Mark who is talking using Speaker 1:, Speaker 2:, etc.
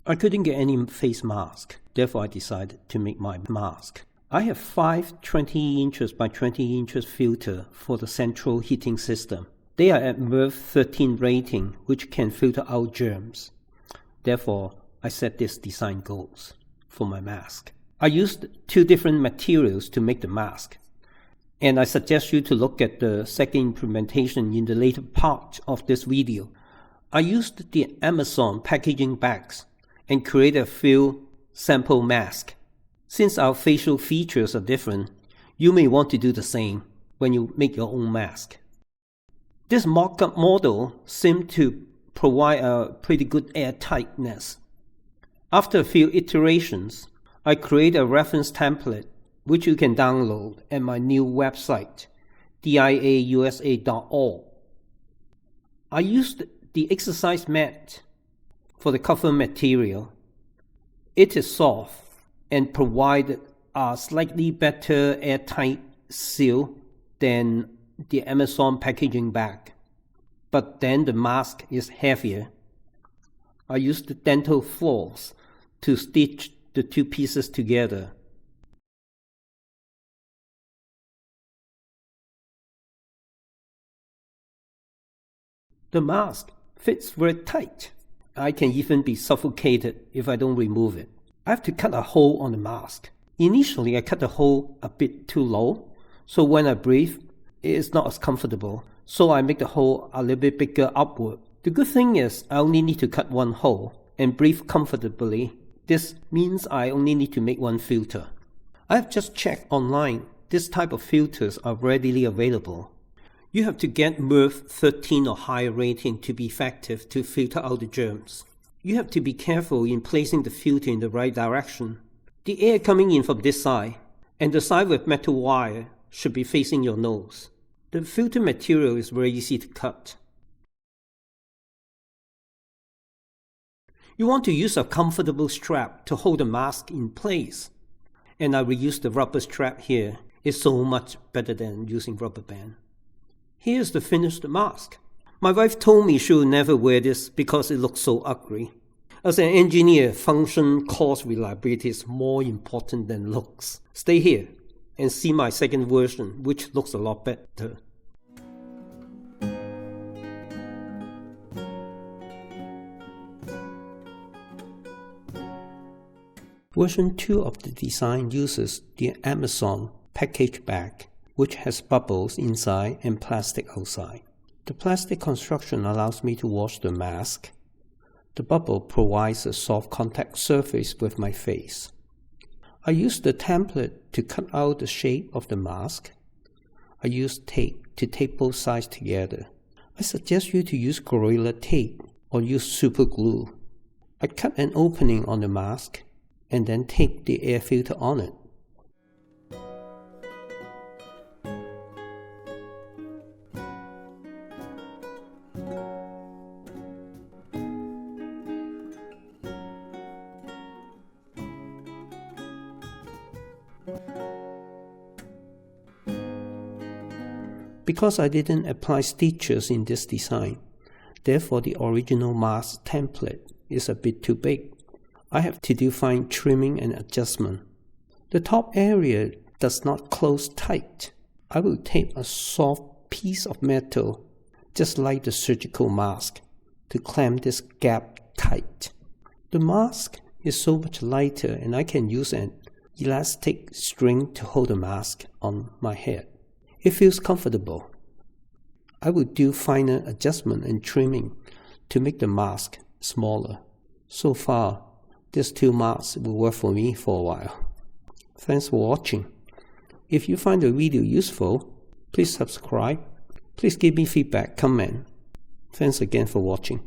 Speaker 1: I couldn't get any face mask, therefore I decided to make my mask. I have 5 20 inches by 20 inches filter for the central heating system. They are at Merv 13 rating, which can filter out germs. Therefore, I set this design goals for my mask. I used 2 different materials to make the mask, and I suggest you to look at the second implementation in the later part of this video. I used the Amazon packaging bags and created a few sample masks. Since our facial features are different, you may want to do the same when you make your own mask. This mock-up model seemed to provide a pretty good airtightness. After a few iterations, I created a reference template which you can download at my new website, diausa.org. I used the exercise mat for the cover material. It is soft and provided a slightly better airtight seal than the Amazon packaging bag, but then the mask is heavier. I used the dental floss to stitch the 2 pieces together. The mask fits very tight. I can even be suffocated if I don't remove it. I have to cut a hole on the mask. Initially, I cut the hole a bit too low, so when I breathe, it is not as comfortable. So I make the hole a little bit bigger upward. The good thing is I only need to cut 1 hole and breathe comfortably. This means I only need to make 1 filter. I have just checked online. This type of filters are readily available. You have to get Merv 13 or higher rating to be effective to filter out the germs. You have to be careful in placing the filter in the right direction. The air coming in from this side, and the side with metal wire should be facing your nose. The filter material is very easy to cut. You want to use a comfortable strap to hold the mask in place. And I reused the rubber strap here. It's so much better than using rubber band. Here's the finished mask. My wife told me she will never wear this because it looks so ugly. As an engineer, function, cost, reliability is more important than looks. Stay here and see my second version, which looks a lot better. Version 2 of the design uses the Amazon package bag, which has bubbles inside and plastic outside. The plastic construction allows me to wash the mask. The bubble provides a soft contact surface with my face. I use the template to cut out the shape of the mask. I use tape to tape both sides together. I suggest you to use Gorilla Tape or use super glue. I cut an opening on the mask and then tape the air filter on it. Because I didn't apply stitches in this design, therefore the original mask template is a bit too big. I have to do fine trimming and adjustment. The top area does not close tight. I will tape a soft piece of metal, just like the surgical mask, to clamp this gap tight. The mask is so much lighter and I can use an elastic string to hold the mask on my head. It feels comfortable. I will do finer adjustment and trimming to make the mask smaller. So far, these 2 masks will work for me for a while. Thanks for watching. If you find the video useful, please subscribe. Please give me feedback, comment. Thanks again for watching.